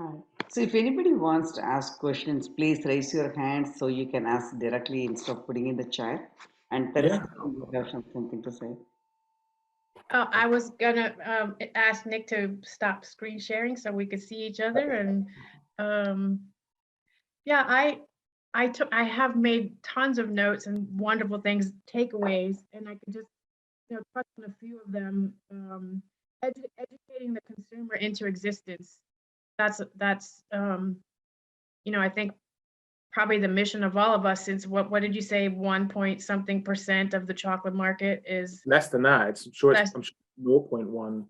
Hi. So if anybody wants to ask questions, please raise your hand so you can ask directly instead of putting in the chat. And Yeah. Teresa, you have something to say. I was gonna ask Nick to stop screen sharing so we could see each other. And yeah, I have made tons of notes and wonderful things, takeaways, and I could just touch on a few of them. Educating the consumer into existence. That's I think probably the mission of all of us, since what did you say, 1 point something percent of the chocolate market is Less than that. I'm sure less, it's 0.1.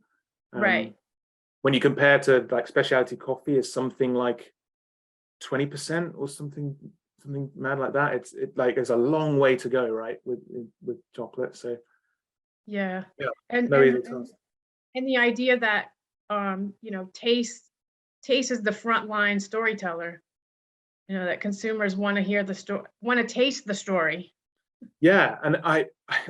right? When you compare to like specialty coffee is something like 20% or something mad like that. It's like there's a long way to go, right, with chocolate. So Yeah. yeah, And no easy task. and the idea that taste is the frontline storyteller. That consumers want to hear the story, want to taste the story. Yeah, and I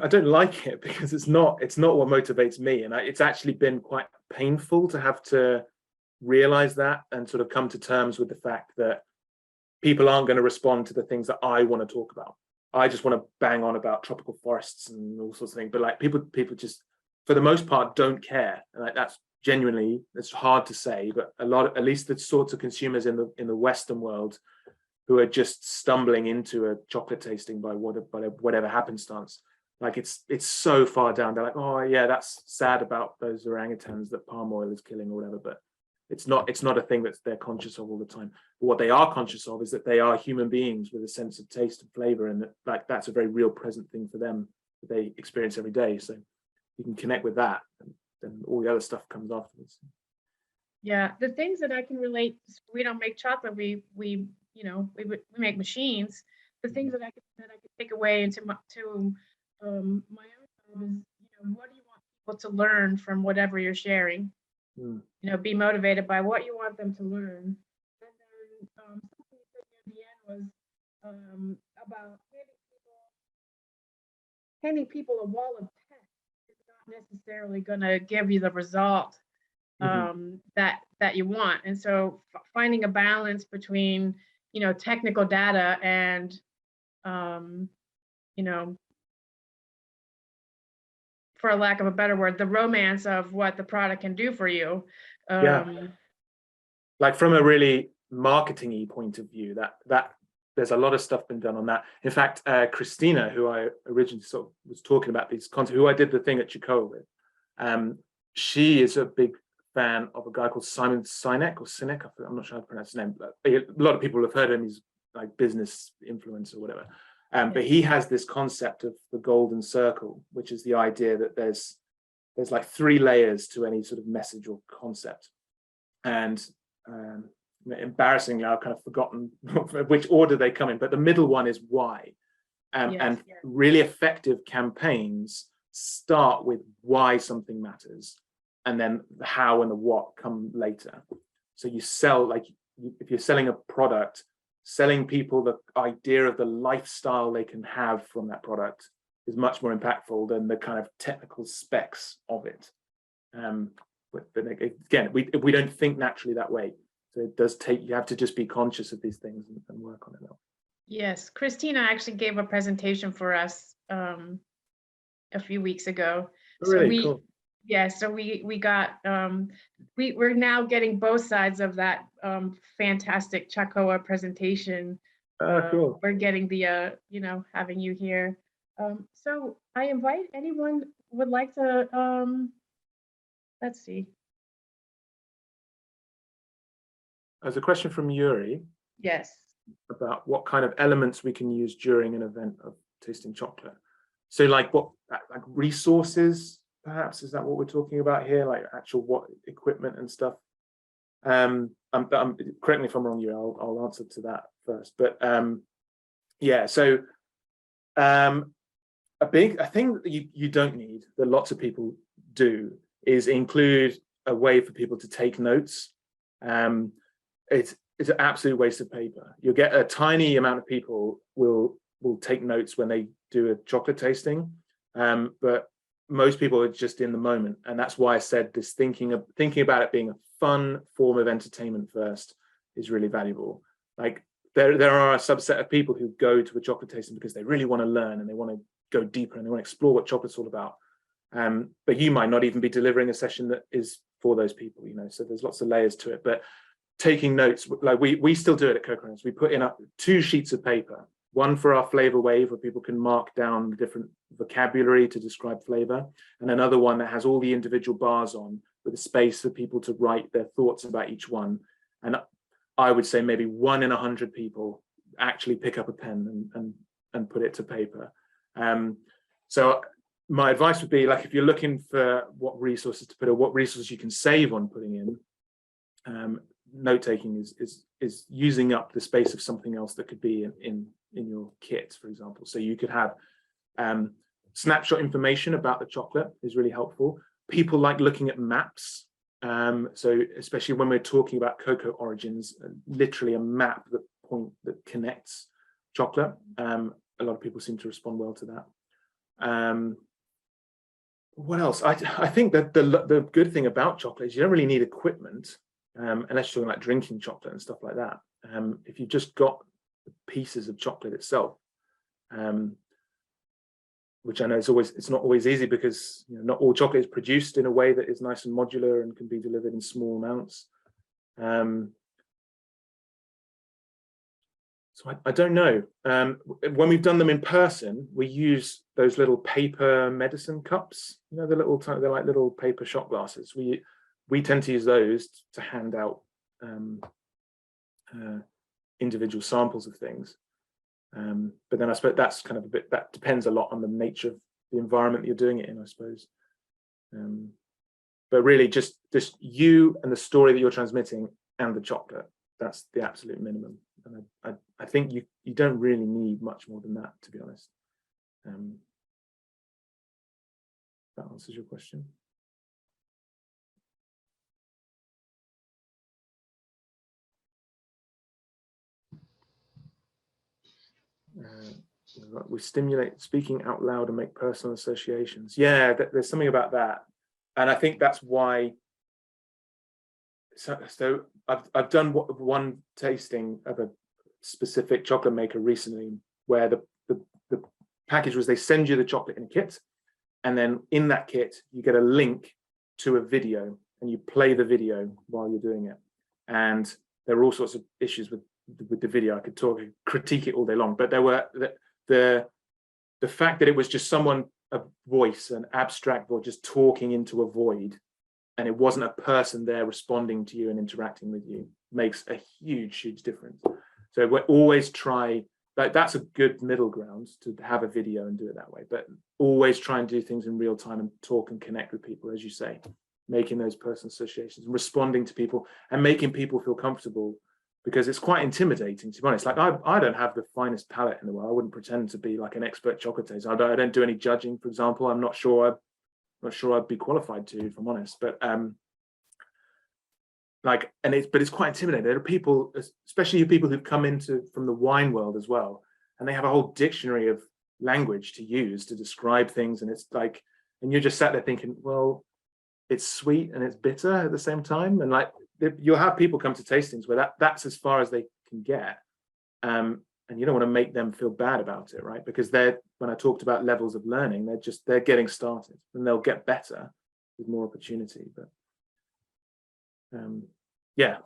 don't like it because it's not what motivates me, and it's actually been quite painful to have to realize that and sort of come to terms with the fact that people aren't going to respond to the things that I want to talk about. I just want to bang on about tropical forests and all sorts of things, but like people just for the most part don't care, and like that's genuinely, it's hard to say, but at least the sorts of consumers in the Western world who are just stumbling into a chocolate tasting by whatever happenstance. Like it's so far down. They're like, oh yeah, that's sad about those orangutans that palm oil is killing or whatever. But it's not a thing that they're conscious of all the time. But what they are conscious of is that they are human beings with a sense of taste and flavor, and that's a very real present thing for them that they experience every day. So you can connect with that, and then all the other stuff comes afterwards. Yeah, the things that I can relate. We don't make chocolate. We make machines. The things that I could take away into my my own job is, what do you want people to learn from whatever you're sharing? Be motivated by what you want them to learn. And then something you said near the end was about handing people a wall of text is not necessarily going to give you the result that you want. And so finding a balance between technical data and you know for a lack of a better word, the romance of what the product can do for you. Yeah, like from a really marketing-y point of view, that there's a lot of stuff been done on that. In fact, Christina, who I originally sort of was talking about these concepts, who I did the thing at Chicoa with, she is a big fan of a guy called Simon Sinek or Sinek. I'm not sure how to pronounce his name, but a lot of people have heard of him. He's like business influencer or whatever. But he has this concept of the golden circle, which is the idea that there's like 3 layers to any sort of message or concept. And embarrassingly, I've kind of forgotten which order they come in, but the middle one is why. And really effective campaigns start with why something matters, and then the how and the what come later. So you sell, like if you're selling a product, selling people the idea of the lifestyle they can have from that product is much more impactful than the kind of technical specs of it. But again, we don't think naturally that way. So it does take, you have to just be conscious of these things and work on it now. Yes, Christina actually gave a presentation for us a few weeks ago. Really cool. Yeah, so we got we're now getting both sides of that fantastic Chacoa presentation. Cool. We're getting the having you here. So I invite anyone would like to let's see. There's a question from Yuri. Yes. About what kind of elements we can use during an event of tasting chocolate. So like what, like resources, perhaps, is that what we're talking about here? Like actual what equipment and stuff? Correct me if I'm wrong, Yuri, I'll answer to that first. But yeah, so a thing that you don't need, that lots of people do, is include a way for people to take notes. It's an absolute waste of paper. You'll get a tiny amount of people will take notes when they do a chocolate tasting, but most people are just in the moment, and that's why I said this thinking about it being a fun form of entertainment first is really valuable. Like there are a subset of people who go to a chocolate tasting because they really want to learn and they want to go deeper and they want to explore what chocolate's all about. But you might not even be delivering a session that is for those people, you know, so there's lots of layers to it. But taking notes, like we still do it at Cocoa Runners. We put in 2 sheets of paper, one for our flavor wave where people can mark down the different vocabulary to describe flavor, and another one that has all the individual bars on with a space for people to write their thoughts about each one. And I would say maybe 1 in 100 people actually pick up a pen and put it to paper. So my advice would be, like, if you're looking for what resources to put or what resources you can save on putting in, note taking is using up the space of something else that could be in your kit, for example. So you could have snapshot information about the chocolate is really helpful. People like looking at maps. So especially when we're talking about cocoa origins, literally a map that connects chocolate. A lot of people seem to respond well to that. What else? I think that the good thing about chocolate is you don't really need equipment, unless you're talking about drinking chocolate and stuff like that. If you've just got the pieces of chocolate itself, which I know it's not always easy because, you know, not all chocolate is produced in a way that is nice and modular and can be delivered in small amounts. So I don't know. When we've done them in person, we use those little paper medicine cups. You know, they're like little paper shot glasses. We tend to use those to hand out individual samples of things. But then I suppose that's kind of that depends a lot on the nature of the environment that you're doing it in, I suppose. But really just you and the story that you're transmitting and the chocolate, that's the absolute minimum. And I think you don't really need much more than that, to be honest. That answers your question. We stimulate speaking out loud and make personal associations. Yeah, there's something about that, and I think that's why. So I've done one tasting of a specific chocolate maker recently, where the package was they send you the chocolate in a kit, and then in that kit you get a link to a video, and you play the video while you're doing it. And there are all sorts of issues with the video. I could critique it all day long, but there were the fact that it was just a voice, an abstract voice, just talking into a void, and it wasn't a person there responding to you and interacting with you, makes a huge difference. So we always try, that's a good middle ground, to have a video and do it that way, but always try and do things in real time and talk and connect with people, as you say, making those personal associations and responding to people and making people feel comfortable, because it's quite intimidating, to be honest. Like I don't have the finest palate in the world. I wouldn't pretend to be like an expert chocolate taster. I don't do any judging, for example. I'm not sure I'd be qualified to, if I'm honest. But it's quite intimidating. There are people, especially people who've come from the wine world as well, and they have a whole dictionary of language to use to describe things, and it's like, and you're just sat there thinking, well, it's sweet and it's bitter at the same time, and like you'll have people come to tastings where that's as far as they can get, and you don't want to make them feel bad about it, right? Because when I talked about levels of learning, they're getting started, and they'll get better with more opportunity. But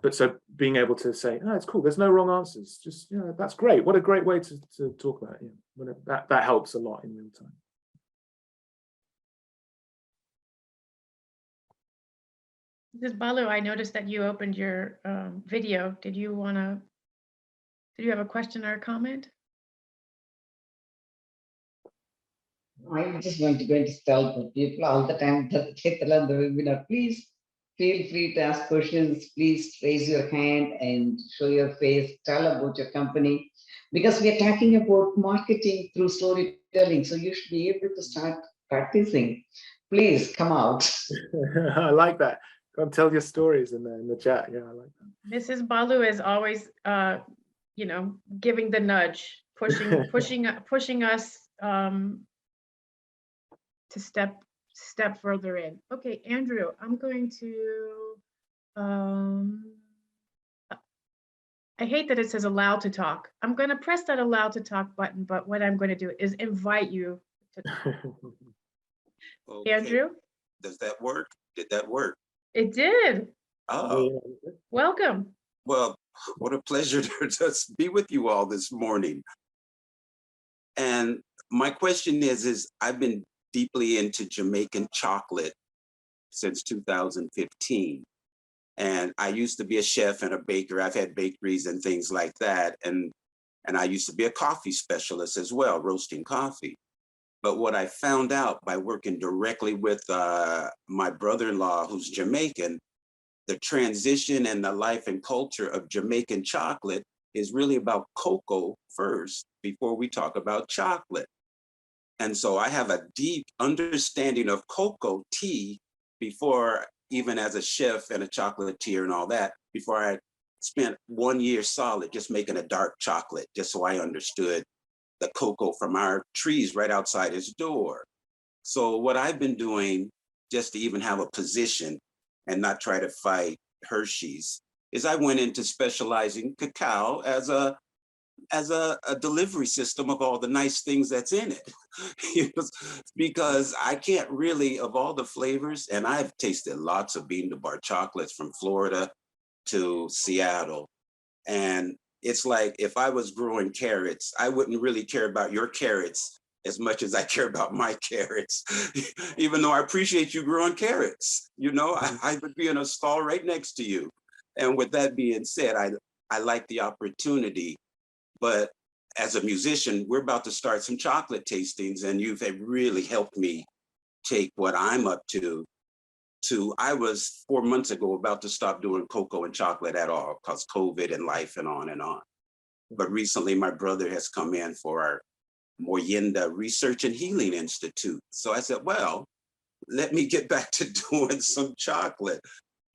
but so being able to say, oh, it's cool, there's no wrong answers, just, you know, that's great, what a great way to talk about it. Yeah, that helps a lot in real time. This Balu, I noticed that you opened your video. Did you have a question or a comment? I'm just going to tell the people all the time that they tell the webinar, please feel free to ask questions. Please raise your hand and show your face, tell about your company, because we are talking about marketing through storytelling. So you should be able to start practicing. Please come out. I like that. Go and tell your stories in the chat. Yeah, I like that. Mrs. Balu is always, giving the nudge, pushing us to step further in. Okay, Andrew, I'm going to I hate that it says allowed to talk. I'm going to press that allowed to talk button, but what I'm going to do is invite you to talk. Okay, Andrew, does that work? Did that work? it did. Oh, Welcome. well, what a pleasure to just be with you all this morning. And my question is I've been deeply into Jamaican chocolate since 2015. And I used to be a chef and a baker. I've had bakeries and things like that. And I used to be a coffee specialist as well, roasting coffee. But what I found out by working directly with my brother-in-law, who's Jamaican, the transition and the life and culture of Jamaican chocolate is really about cocoa first before we talk about chocolate. And so I have a deep understanding of cocoa tea before, even as a chef and a chocolatier and all that, before I spent 1 year solid just making a dark chocolate, just so I understood the cocoa from our trees right outside his door. So what I've been doing, just to even have a position and not try to fight Hershey's, is I went into specializing cacao as a delivery system of all the nice things that's in it. Because I can't really, of all the flavors, and I've tasted lots of bean to bar chocolates from Florida to Seattle. And it's like, if I was growing carrots, I wouldn't really care about your carrots as much as I care about my carrots, even though I appreciate you growing carrots. You know, I would be in a stall right next to you. And with that being said, I like the opportunity, but as a musician, we're about to start some chocolate tastings, and you've really helped me take what I'm up to. I was 4 months ago about to stop doing cocoa and chocolate at all because COVID and life and on and on. But recently my brother has come in for our Moyenda Research and Healing Institute. So I said, well, let me get back to doing some chocolate.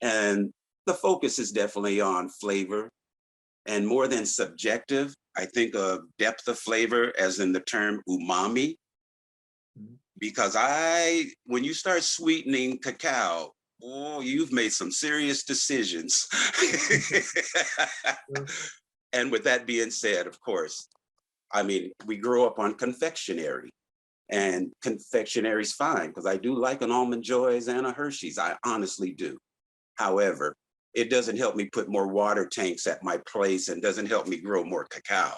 And the focus is definitely on flavor, and more than subjective, I think of depth of flavor as in the term umami. Because when you start sweetening cacao, oh, you've made some serious decisions. And with that being said, of course, I mean, we grow up on confectionery, and confectionery's fine because I do like an Almond Joys and a Hershey's. I honestly do. However, it doesn't help me put more water tanks at my place and doesn't help me grow more cacao.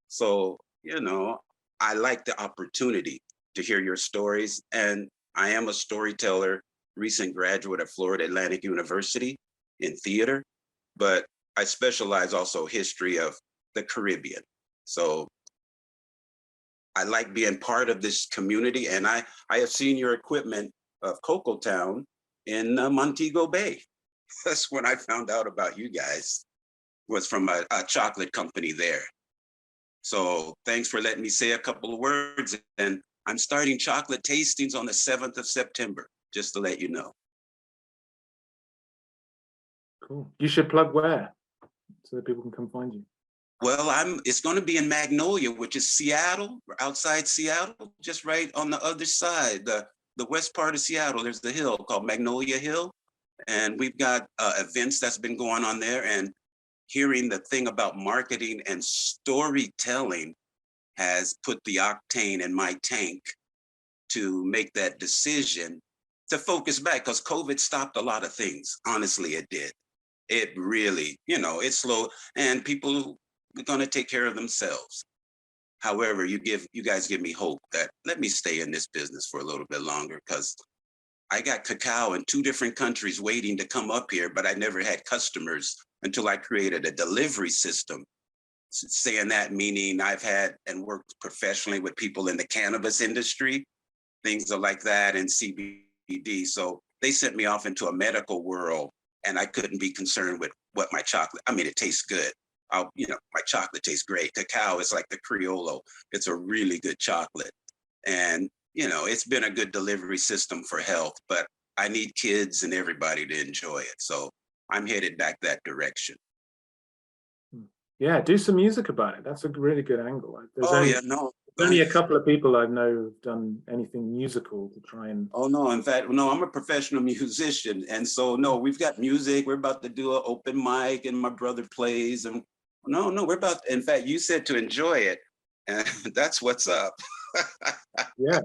So, you know, I like the opportunity to hear your stories. And I am a storyteller, recent graduate of Florida Atlantic University in theater, but I specialize also history of the Caribbean. So I like being part of this community, and I have seen your equipment of Cocoa Town in Montego Bay. That's when I found out about you guys, was from a chocolate company there. So thanks for letting me say a couple of words. And I'm starting chocolate tastings on the 7th of September, just to let you know. Cool. You should plug where so that people can come find you. Well, it's going to be in Magnolia, which is Seattle, outside Seattle, just right on the other side, the west part of Seattle. There's the hill called Magnolia Hill. And we've got events that's been going on there, and hearing the thing about marketing and storytelling has put the octane in my tank to make that decision to focus back, because COVID stopped a lot of things. Honestly, it did. It really, you know, it slowed, and people are going to take care of themselves. However, you guys give me hope that let me stay in this business for a little bit longer, because I got cacao in 2 different countries waiting to come up here, but I never had customers until I created a delivery system. Saying that, meaning I've had and worked professionally with people in the cannabis industry, things like that, and CBD. So they sent me off into a medical world, and I couldn't be concerned with what my chocolate, I mean, it tastes good. My chocolate tastes great. Cacao is like the Criollo. It's a really good chocolate. And it's been a good delivery system for health, but I need kids and everybody to enjoy it. So I'm headed back that direction. Yeah, do some music about it. That's a really good angle. There's only a couple of people I know who've done anything musical to try and... Oh, no, in fact, no, I'm a professional musician. And so, no, we've got music. We're about to do an open mic, and my brother plays, and No, no, we're about, in fact, you said to enjoy it, and that's what's up. Yeah.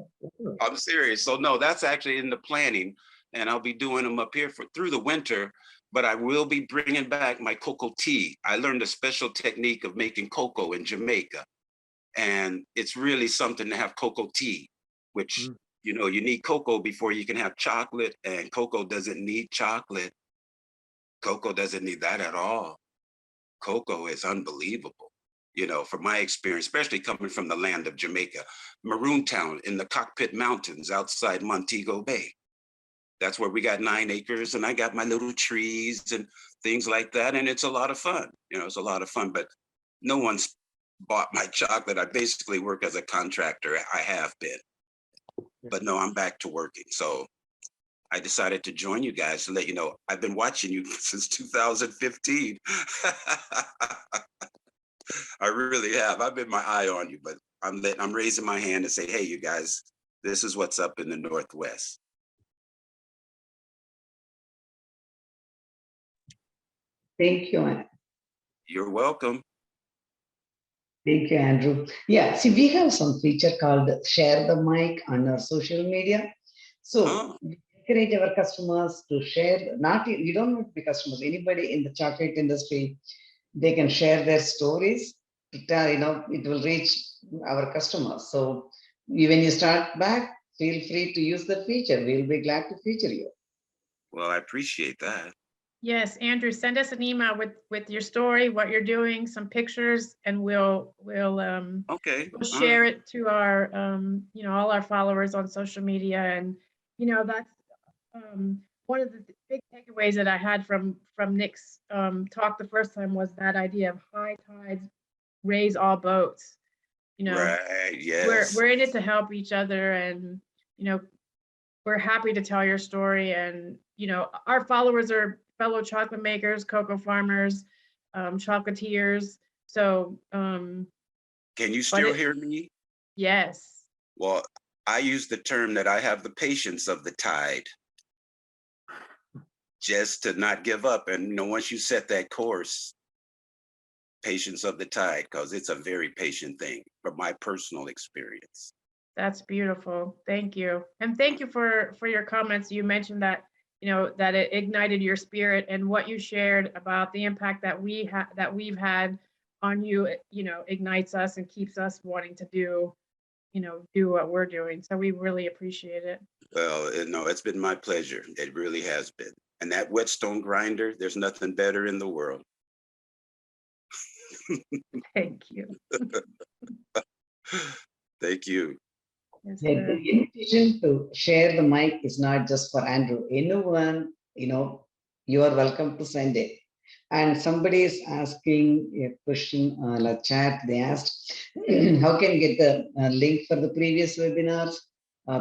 I'm serious. So no, that's actually in the planning, and I'll be doing them up here through the winter. But I will be bringing back my cocoa tea. I learned a special technique of making cocoa in Jamaica, and it's really something to have cocoa tea, which you know you need cocoa before you can have chocolate, and cocoa doesn't need chocolate. Cocoa doesn't need that at all. Cocoa is unbelievable. You know, from my experience, especially coming from the land of Jamaica, Maroon Town in the Cockpit Mountains outside Montego Bay. That's where we got 9 acres, and I got my little trees and things like that. And it's a lot of fun. You know, it's a lot of fun, but no one's bought my chocolate. I basically work as a contractor. I have been, but no, I'm back to working. So I decided to join you guys to let you know I've been watching you since 2015. I really have. I've been my eye on you, but I'm raising my hand and say, hey, you guys, this is what's up in the Northwest. Thank you. You're welcome. Thank you, Andrew. Yeah, see, we have some feature called Share the Mic on our social media. So we encourage our customers to share, you don't have to be customers, anybody in the chocolate industry, they can share their stories. It will reach our customers. So when you start back, feel free to use the feature. We'll be glad to feature you. Well, I appreciate that. Yes, Andrew, send us an email with your story, what you're doing, some pictures, and we'll Okay. we'll share it to our all our followers on social media. And that's one of the big takeaways that I had from Nick's talk the first time was that idea of high tides raise all boats. Right. Yes. We're in it to help each other, and we're happy to tell your story. And our followers are fellow chocolate makers, cocoa farmers, chocolatiers. So can you still hear me? Yes. Well, I use the term that I have the patience of the tide, just to not give up. And once you set that course, patience of the tide, because it's a very patient thing from my personal experience. That's beautiful. Thank you. And thank you for your comments. You mentioned that, that it ignited your spirit, and what you shared about the impact that we've had on you, ignites us and keeps us wanting to do what we're doing. So we really appreciate it. Well, no, it's been my pleasure. It really has been. And that whetstone grinder, there's nothing better in the world. Thank you. Thank you. Yes, Yeah, sir. the invitation to share the mic is not just for Andrew. Anyone, you are welcome to send it. And somebody is asking a question on the chat. They asked, how can you get the link for the previous webinars?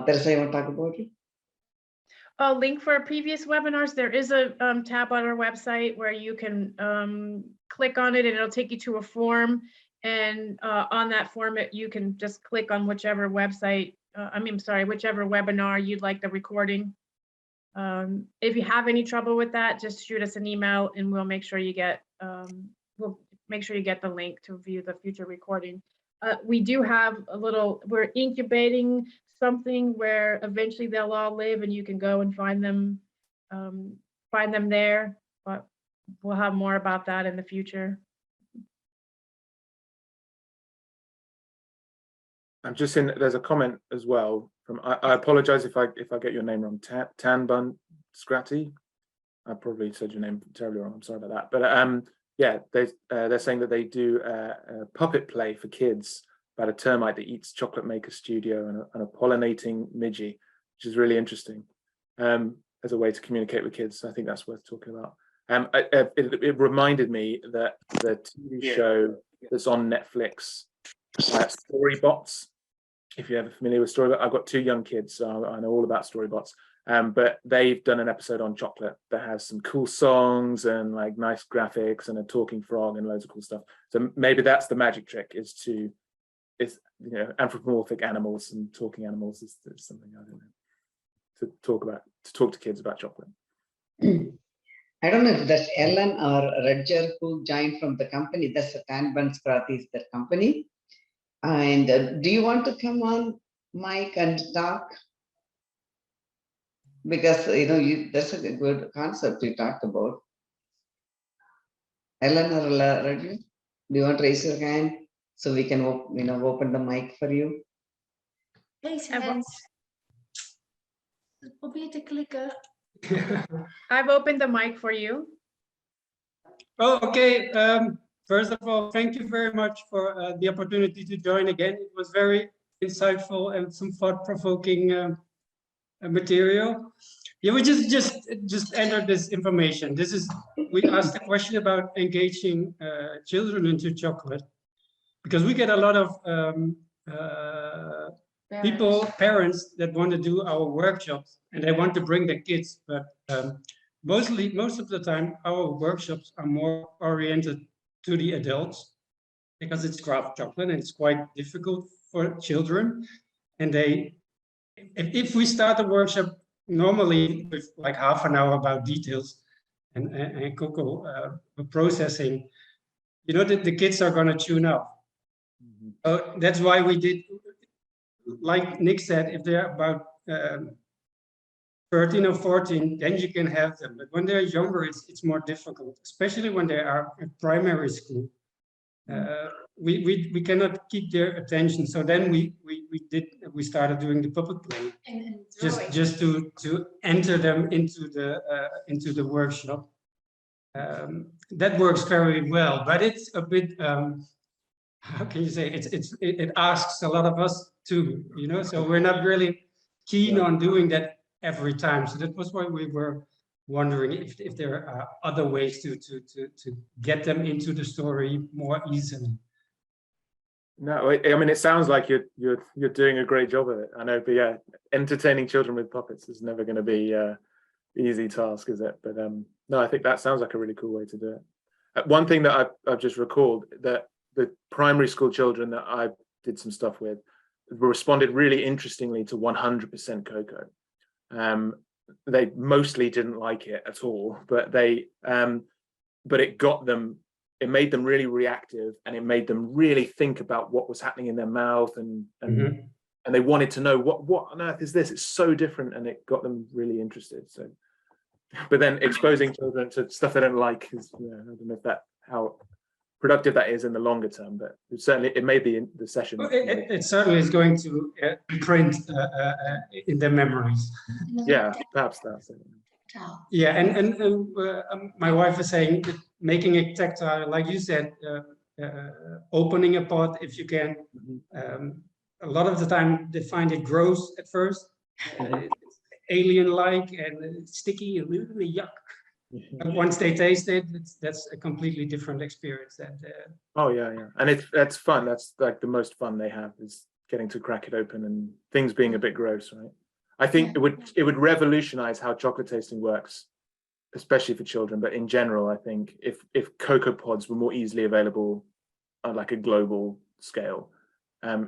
Teresa, you want to talk about it? A link for previous webinars. There is a tab on our website where you can click on it, and it'll take you to a form. And on that form, you can just click on whichever website, whichever webinar you'd like the recording. If you have any trouble with that, just shoot us an email, and we'll make sure you get the link to view the future recording. We do have we're incubating something where eventually they'll all live, and you can go and find them there. But we'll have more about that in the future. I'm just seeing that there's a comment as well from, I apologize if I get your name wrong, Tanbun Scratty. I probably said your name terribly wrong. I'm sorry about that. But yeah, they're saying that they do a puppet play for kids about a termite that eats Chocolate Maker Studio and a pollinating midgie, which is really interesting as a way to communicate with kids. So I think that's worth talking about. It reminded me that the TV show that's on Netflix, Storybots. If you're ever familiar with Storybots, I've got 2 young kids, so I know all about Storybots. But they've done an episode on chocolate that has some cool songs and like nice graphics and a talking frog and loads of cool stuff. So maybe that's the magic trick, is anthropomorphic animals and talking animals is something I don't know to talk to kids about chocolate. I don't know if that's Ellen or Rudger who joined from the company. That's the Tan Buns Krathi is their company. And do you want to come on, Mike, and talk? Because that's a good concept you talked about. Ellen or Rudger, do you want to raise your hand so we can open the mic for you? Raise hands. Probeer te klikken. I've opened the mic for you. Oh, okay. First of all, thank you very much for the opportunity to join again. It was very insightful and some thought-provoking material. Yeah, we just entered this information. We asked a question about engaging children into chocolate, because we get a lot of parents that want to do our workshops and they want to bring their kids, but most of the time our workshops are more oriented to the adults, because it's craft chocolate and it's quite difficult for children. And if we start a workshop normally with like half an hour about details and cocoa processing, the kids are going to tune out. So that's why we did, like Nick said, if they're about 13 or 14, then you can have them. But when they're younger, it's more difficult, especially when they are at primary school. We cannot keep their attention. So then we started doing the puppet play, just to enter them into the workshop. That works very well, but it's a bit how can you say, it asks a lot of us too, so we're not really keen on doing that every time. So that was why we were wondering if there are other ways to get them into the story more easily. No, I mean, it sounds like you're doing a great job of it. I know, but yeah, entertaining children with puppets is never going to be an easy task, is it? But no, I think that sounds like a really cool way to do it. One thing that I've just recalled, that the primary school children that I did some stuff with responded really interestingly to 100% cocoa. They mostly didn't like it at all, but it made them really reactive, and it made them really think about what was happening in their mouth, and they wanted to know what on earth is this? It's so different, and it got them really interested. So, but then exposing children to stuff they don't like is, I don't know if how productive that is in the longer term, but it may be in the session. It certainly is going to print in their memories. Yeah, perhaps that's it. Yeah, and my wife is saying that making it tactile, like you said, opening a pot if you can. A lot of the time they find it gross at first, it's alien-like and sticky and really yuck. But once they taste it, that's a completely different experience. Oh yeah, and that's fun. That's like the most fun they have, is getting to crack it open and things being a bit gross, right? I think it would revolutionize how chocolate tasting works, especially for children. But in general, I think if cocoa pods were more easily available on like a global scale,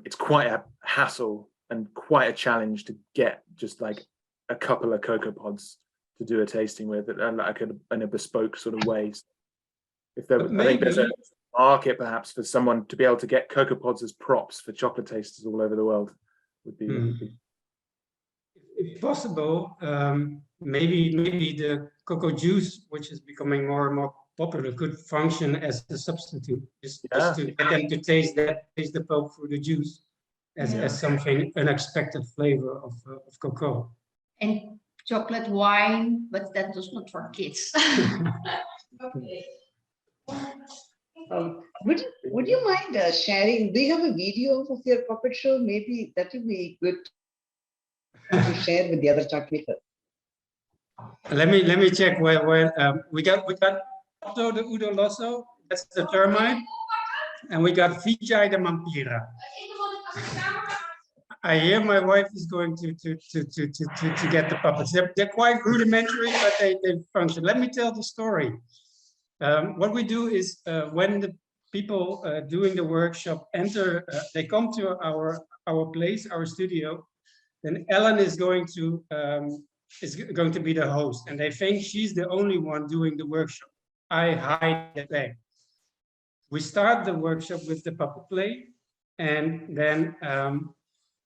it's quite a hassle and quite a challenge to get just like a couple of cocoa pods to do a tasting with, and like in a bespoke sort of way. If there, I think there's a market perhaps for someone to be able to get cocoa pods as props for chocolate tasters all over the world. Would be if possible, maybe the cocoa juice, which is becoming more and more popular, could function as a substitute, just to get them to taste the pulp through the juice as something unexpected flavor of cocoa. And chocolate wine, but that was not for kids. Okay. Would you mind sharing? Do you have a video of your puppet show? Maybe that would be good to share with the other chocolate makers. Let me check where we got Otto the Udo Losso, that's the termite, and we got Vijay the Mampira. I hear my wife is going to get the puppets. They're quite rudimentary, but they function. Let me tell the story. What we do is when the people doing the workshop enter, they come to our place, our studio. Then Ellen is going to is going to be the host, and they think she's the only one doing the workshop. I hide that back. We start the workshop with the puppet play, and then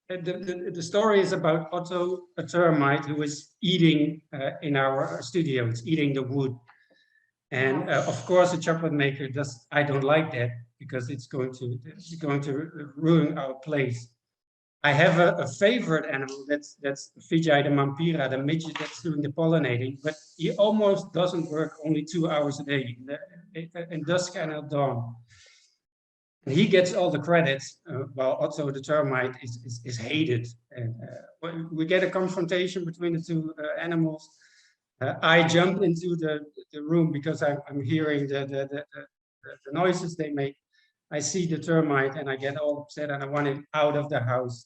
the story is about Otto, a termite who is eating in our studio. It's eating the wood. And of course, the chocolate maker does. I don't like that because it's going to ruin our place. I have a favorite animal. That's Vijay the Mampira, the midget that's doing the pollinating. But he almost doesn't work only 2 hours a day, in dusk and at dawn. And he gets all the credits, while Otto the termite is hated. And we get a confrontation between the two animals. I jump into the room because I'm hearing the noises they make. I see the termite and I get all upset and I want it out of the house.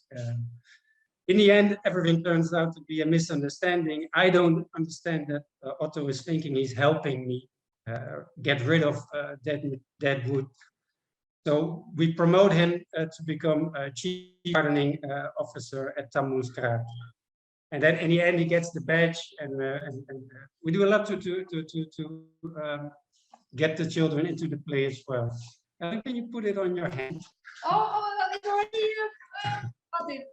In the end, everything turns out to be a misunderstanding. I don't understand that Otto is thinking he's helping me get rid of dead wood. So we promote him to become a chief gardening officer at Tammoenstraat. And then in the end, he gets the badge, and we do a lot to get the children into the play as well. Can you put it on your hand? Oh, it's already got it.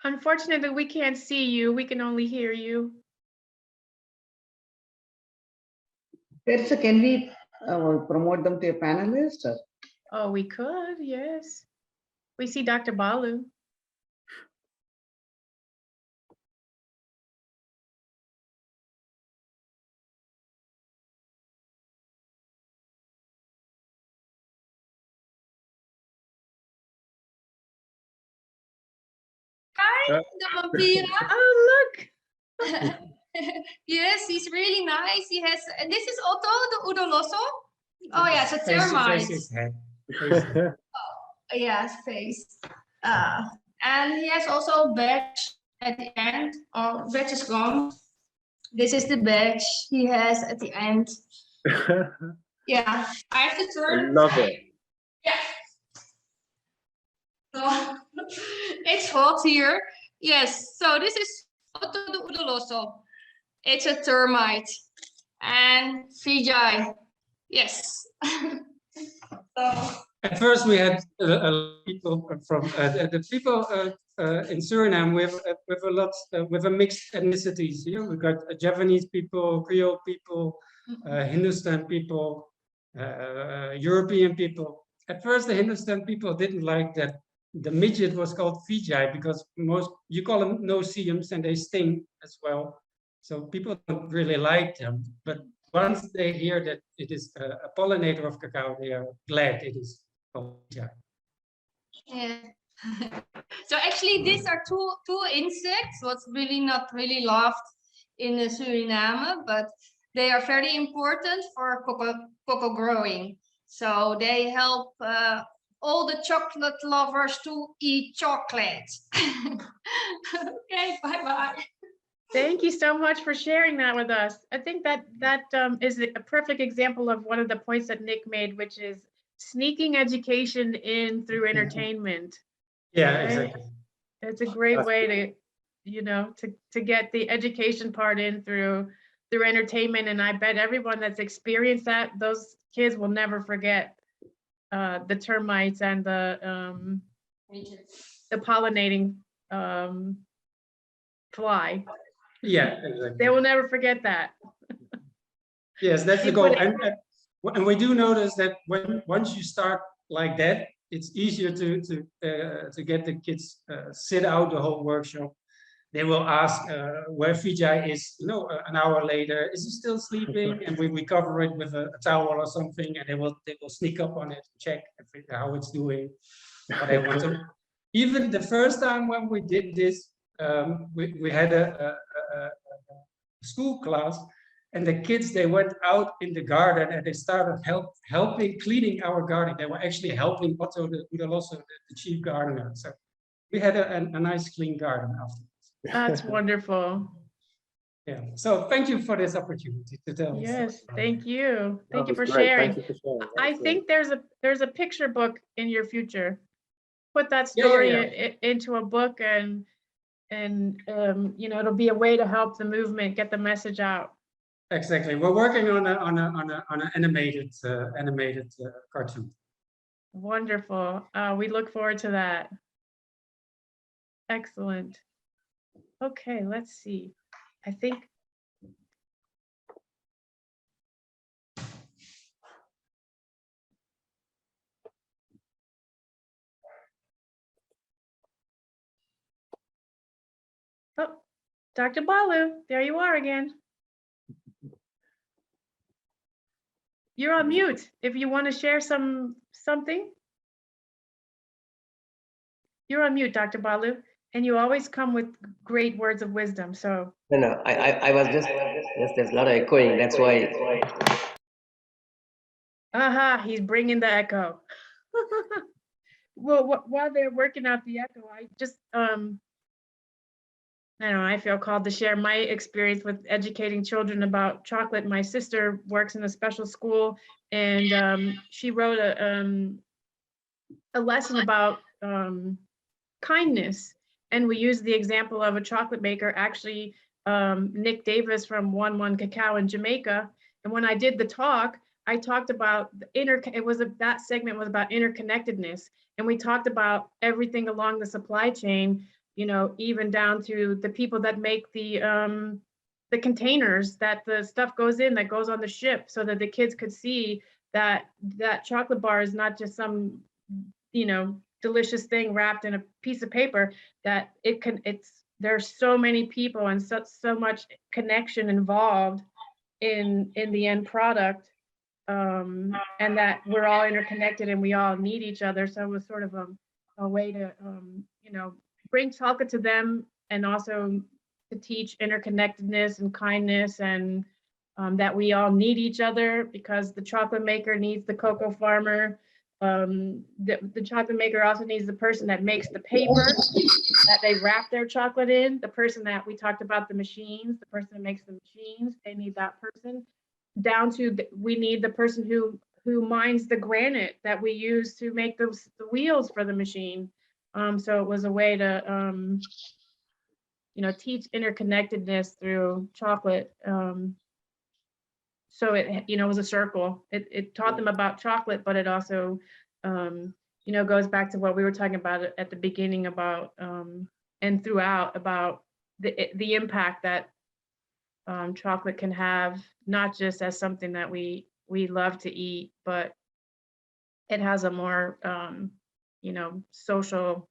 Unfortunately, we can't see you. We can only hear you. Teresa, can we promote them to a panelist? Or? Oh, we could, yes. We see Dr. Balu. The Vampira. Oh, look. Yes, he's really nice. He has, and this is Otto the Udoloso. Oh yeah, it's a termite. Face his head. Face his head. Yeah, his face. And he has also a badge at the end. Oh, badge is gone. This is the badge he has at the end. Yeah, I have to turn. I love it. Yeah. So it's hot here. Yes, so this is Otto the Udoloso. It's a termite. And Vijay. Yes. So. At first, we had people from the people in Suriname with a mixed ethnicities. Here we got Javanese people, Creole people, Hindustan people, European people. At first, the Hindustan people didn't like that the midget was called Vijay because you call them no-see-ums and they sting as well. So people don't really like them. But once they hear that it is a pollinator of cacao, they are glad it is called Vijay. Yeah. So actually, these are two insects. What's really not really loved in Suriname, but they are very important for cocoa growing. So they help all the chocolate lovers to eat chocolate. Okay, bye-bye. Thank you so much for sharing that with us. I think that is a perfect example of one of the points that Nick made, which is sneaking education in through entertainment. Yeah, right? exactly. It's a great way to get the education part in through entertainment. And I bet everyone that's experienced that, those kids will never forget the termites and the pollinating fly. Yeah, exactly. They will never forget that. Yes, that's the goal. And we do notice that once you start like that, it's easier to get the kids sit out the whole workshop. They will ask where Vijay is, an hour later. Is he still sleeping? And we cover it with a towel or something, and they will sneak up on it, check how it's doing. What they want to. Even the first time when we did this, we had a school class, and the kids, they went out in the garden and they started helping cleaning our garden. They were actually helping Otto the Udoloso, the chief gardener. So we had a nice clean garden afterwards. That's wonderful. Yeah. So thank you for this opportunity to tell. Yes, thank you. Thank you for Great. sharing. Thank you for sharing. I That's think there's a picture book in your future. Put that Yeah, yeah, story into a book, and you know, it'll be a way to help the movement get the message out. Exactly. We're working on an animated cartoon. Wonderful. We look forward to that. Excellent. Okay, let's see. I think oh, Dr. Balu, there you are again. You're on mute. If you want to share something, you're on mute, Dr. Balu, and you always come with great words of wisdom. So No, I was just, there's a lot of echoing, that's why. aha, he's bringing the echo. Well, while they're working out the echo, I just I don't know, I feel called to share my experience with educating children about chocolate. My sister works in a special school, and she wrote a lesson about kindness. And we used the example of a chocolate maker, actually, Nick Davis from 1-1 Cacao in Jamaica. And when I did the talk, I talked about that segment was about interconnectedness. And we talked about everything along the supply chain, you know, even down to the people that make the containers that the stuff goes in, that goes on the ship, so that the kids could see that that chocolate bar is not just some, you know, delicious thing wrapped in a piece of paper, that there's so many people and so much connection involved in the end product, and that we're all interconnected and we all need each other. So it was sort of a way to you know, bring chocolate to them, and also to teach interconnectedness and kindness, and that we all need each other, because the chocolate maker needs the cocoa farmer. The chocolate maker also needs the person that makes the paper that they wrap their chocolate in, the person that we talked about, the machines, the person that makes the machines, they need that person, down to we need the person who mines the granite that we use to make the wheels for the machine. So it was a way to you know, teach interconnectedness through chocolate. So it, you know, was a circle. It taught them about chocolate, but it also, you know, goes back to what we were talking about at the beginning about, and throughout, about the impact that chocolate can have, not just as something that we love to eat, but it has a more, you know, social,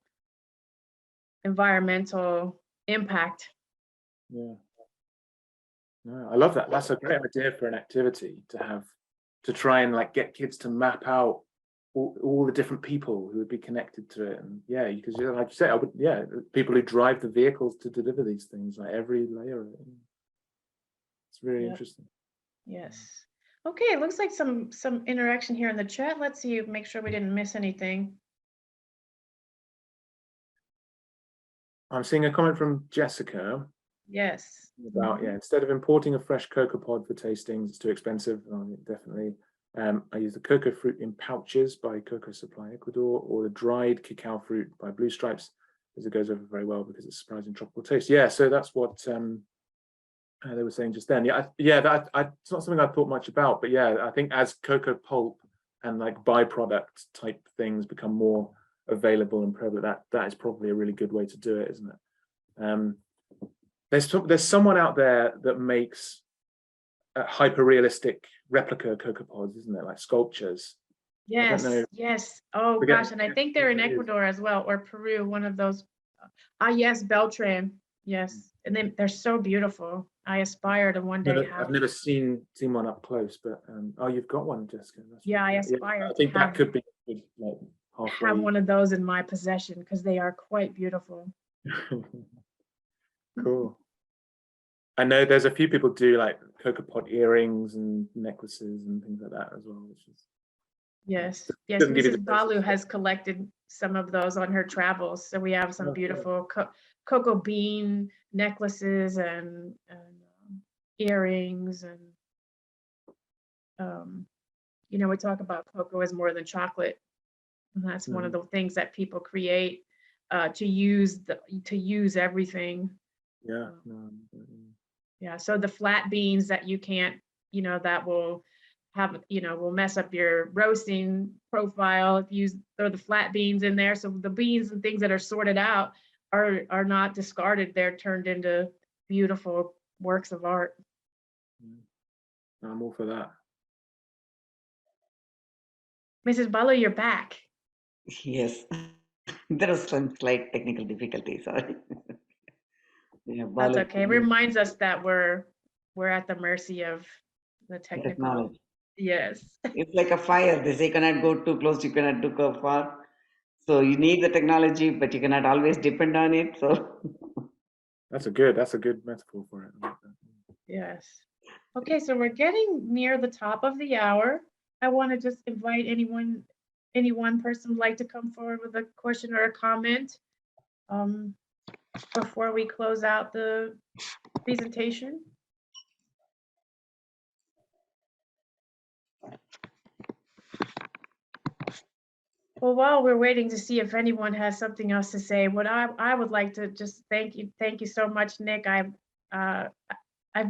environmental impact. Yeah. No, I love that. That's a great idea for an activity to try and like get kids to map out all the different people who would be connected to it. And yeah, because like you said, people who drive the vehicles to deliver these things, like every layer of it. It's really interesting. Yes. Okay, it looks like some interaction here in the chat. Let's see, make sure we didn't miss anything. I'm seeing a comment from Jessica. Yes. About instead of importing a fresh cocoa pod for tastings, it's too expensive. Definitely. I use the cocoa fruit in pouches by Cocoa Supply Ecuador, or the dried cacao fruit by Blue Stripes, as it goes over very well because it's surprising tropical taste. Yeah, so that's what they were saying just then. Yeah, it's not something I thought much about, but yeah, I think as cocoa pulp and like byproduct type things become more available and prevalent, that is probably a really good way to do it, isn't it? There's someone out there that makes hyper realistic replica cocoa pods, isn't it? Like sculptures. Yes. Yes. Oh gosh, and I think they're in Ecuador as well, or Peru. One of those. Yes, Beltran. Yes, and they're so beautiful. I aspire to one day have. I've never seen one up close, but oh, you've got one, Jessica. That's yeah, I aspire. I think that could be good, like halfway. Have one of those in my possession, because they are quite beautiful. Cool. I know there's a few people do like cocoa pod earrings and necklaces and things like that as well, which is yes. Mrs. Balu has collected some of those on her travels, so we have some beautiful cocoa bean necklaces and earrings, and you know, we talk about cocoa as more than chocolate, and that's one of the things that people create to use everything. Yeah. No, Yeah, so the flat beans that you can't, that will have, will mess up your roasting profile if you throw the flat beans in there. So the beans and things that are sorted out are not discarded. They're turned into beautiful works of art. I'm all for that. Mrs. Butler, you're back. Yes, there was some slight technical difficulty. Sorry. Yeah, That's Balu, okay. It reminds us that we're at the mercy of the technical. technology. Yes. It's like a fire. They say you cannot go too close, you cannot go far. So you need the technology, but you cannot always depend on it. So That's a good metaphor for it. I like that. Yes. Okay, so we're getting near the top of the hour. I want to just invite any one person would like to come forward with a question or a comment before we close out the presentation. Well, while we're waiting to see if anyone has something else to say, what I would like to just thank you so much, Nick. I've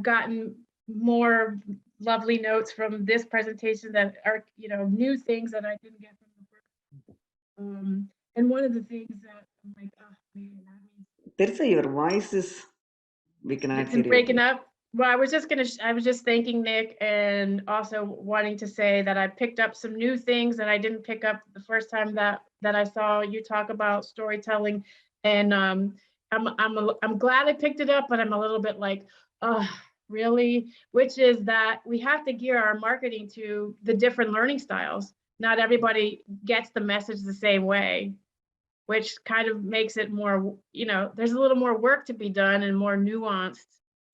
gotten more lovely notes from this presentation that are, new things that I didn't get from the first. And one of the things that I'm like, oh man, that means Teresa, your voice is, we cannot it's hear been breaking you. up. Well, I was just thanking Nick and also wanting to say that I picked up some new things that I didn't pick up the first time that I saw you talk about storytelling. And I'm glad I picked it up, but I'm a little bit like, oh, really? Which is that we have to gear our marketing to the different learning styles. Not everybody gets the message the same way, which kind of makes it more, there's a little more work to be done and more nuanced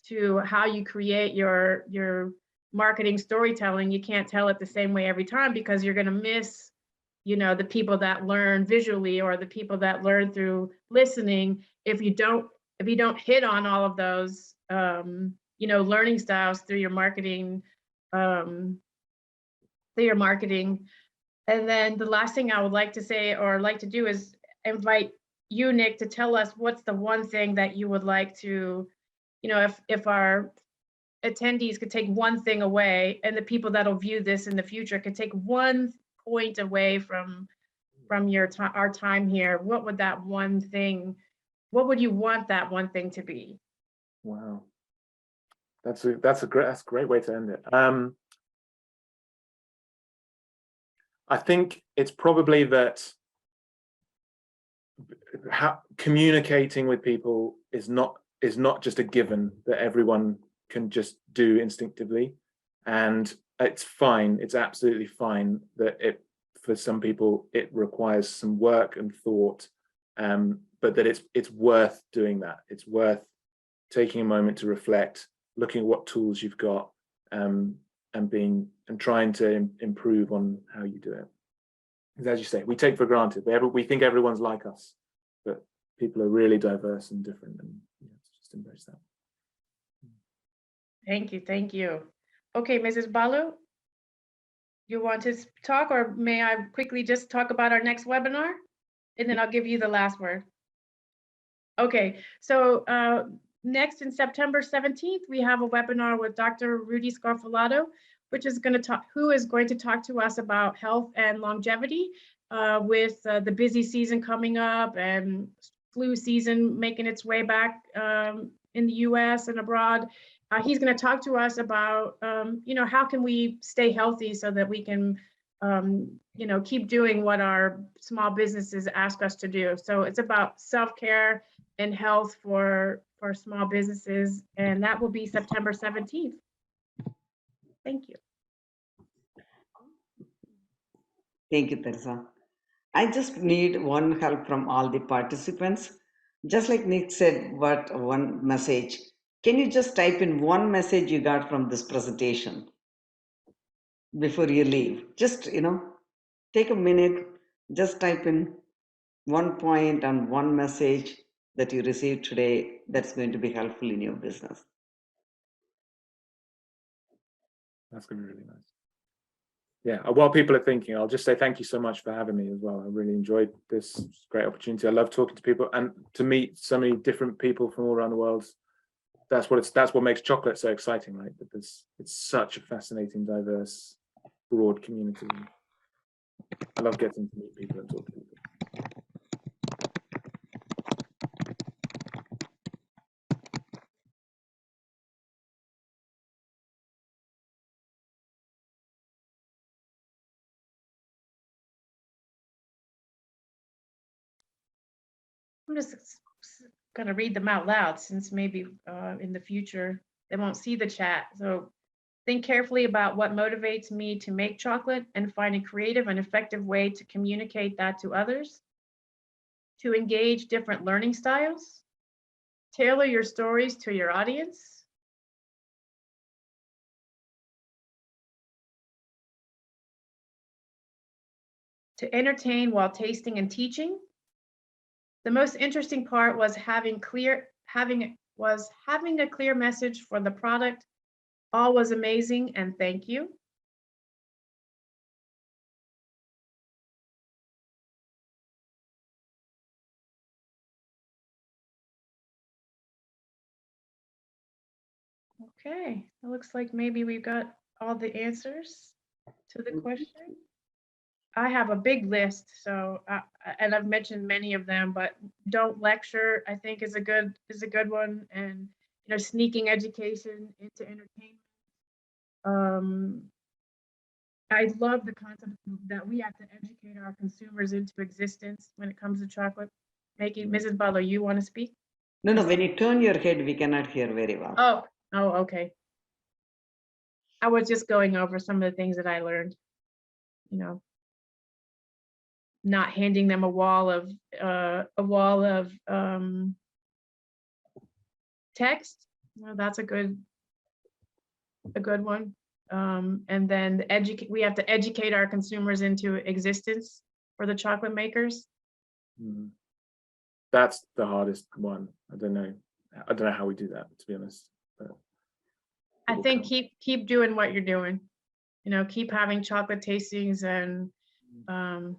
to how you create your marketing storytelling. You can't tell it the same way every time because you're going to miss, the people that learn visually or the people that learn through listening. If you don't hit on all of those, learning styles through your marketing, And then the last thing I would like to say or like to do is invite you, Nick, to tell us what's the one thing that you would like to, if our attendees could take one thing away and the people that'll view this in the future could take one point away from our time here, what would that one thing, what would you want that one thing to be? Wow, that's a great way to end it. I think it's probably that communicating with people is not just a given that everyone can just do instinctively, and it's fine. It's absolutely fine that for some people it requires some work and thought, but that it's worth doing that. It's worth taking a moment to reflect, looking at what tools you've got, and trying to improve on how you do it. Because as you say, we take for granted. We think everyone's like us, but people are really diverse and different, and just embrace that. Thank you. Okay, Mrs. Balu, you want to talk, or may I quickly just talk about our next webinar? And then I'll give you the last word. Okay, so next in September 17th, we have a webinar with Dr. Rudy Scarfalato, who is going to talk to us about health and longevity with the busy season coming up and flu season making its way back in the US and abroad. He's going to talk to us about, how can we stay healthy so that we can, keep doing what our small businesses ask us to do. So it's about self-care and health for small businesses, and that will be September 17th. Thank you. Thank you, Teresa. I just need one help from all the participants. Just like Nick said, what one message. Can you just type in one message you got from this presentation before you leave? Just, take a minute, just type in one point and one message that you received today that's going to be helpful in your business. That's going to be really nice. yeah, while people are thinking, I'll just say thank you so much for having me as well. I really enjoyed this great opportunity. I love talking to people and to meet so many different people from all around the world. That's what makes chocolate so exciting, right? Because it's such a fascinating, diverse, broad community. I love getting to meet people and talk to people. I'm just gonna read them out loud since maybe in the future they won't see the chat. So think carefully about what motivates me to make chocolate and find a creative and effective way to communicate that to others. To engage different learning styles. Tailor your stories to your audience. To entertain while tasting and teaching. The most interesting part was having a clear message for the product. All was amazing and thank you. Okay, it looks like maybe we've got all the answers to the question. I have a big list, so and I've mentioned many of them, but don't lecture, I think is a good one, and sneaking education into entertainment. I love the concept that we have to educate our consumers into existence when it comes to chocolate making. Mrs. Butler, you want to speak? No, when you turn your head, we cannot hear very well. Oh, okay. I was just going over some of the things that I learned, not handing them a wall of text. Well, that's a good one. And then we have to educate our consumers into existence for the chocolate makers. That's the hardest one. I don't know how we do that, to be honest. But I think keep doing what you're doing. Keep having chocolate tastings, and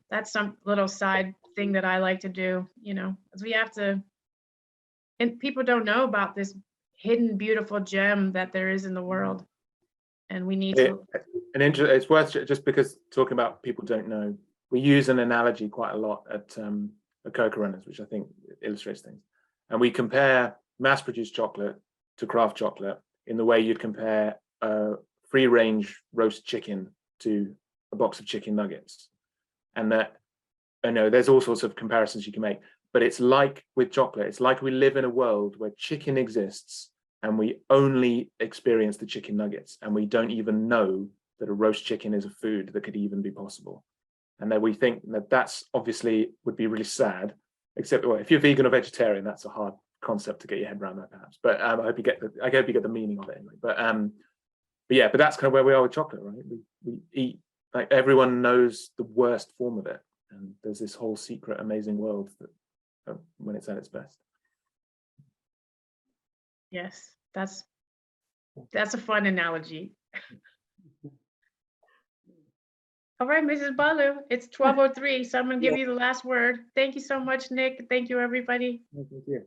that's some little side thing that I like to do. Because we have to, and people don't know about this hidden beautiful gem that there is in the world, and we need to. It's worth just because talking about people don't know. We use an analogy quite a lot at Cocoa Runners, which I think illustrates things, and we compare mass-produced chocolate to craft chocolate in the way you'd compare free-range roast chicken to a box of chicken nuggets. And that, I know there's all sorts of comparisons you can make, but it's like with chocolate, it's like we live in a world where chicken exists and we only experience the chicken nuggets, and we don't even know that a roast chicken is a food that could even be possible. And that we think that that's obviously would be really sad, except if you're vegan or vegetarian, that's a hard concept to get your head around that perhaps. But I hope you get the meaning of it anyway. But yeah, but that's kind of where we are with chocolate, right? We eat, like, everyone knows the worst form of it, and there's this whole secret amazing world that when it's at its best. Yes, that's a fun analogy. All right, Mrs. Balu, it's 12:03, so I'm gonna give you the last word. Thank you so much, Nick. Thank you, everybody. Thank you.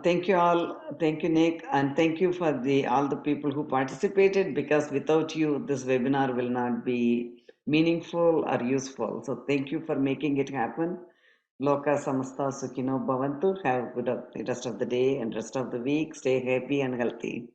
Thank you all. Thank you, Nick, and thank you for all the people who participated, because without you, this webinar will not be meaningful or useful. So thank you for making it happen. Loka samasta sukhino bhavantu. Have a good rest of the day and rest of the week. Stay happy and healthy.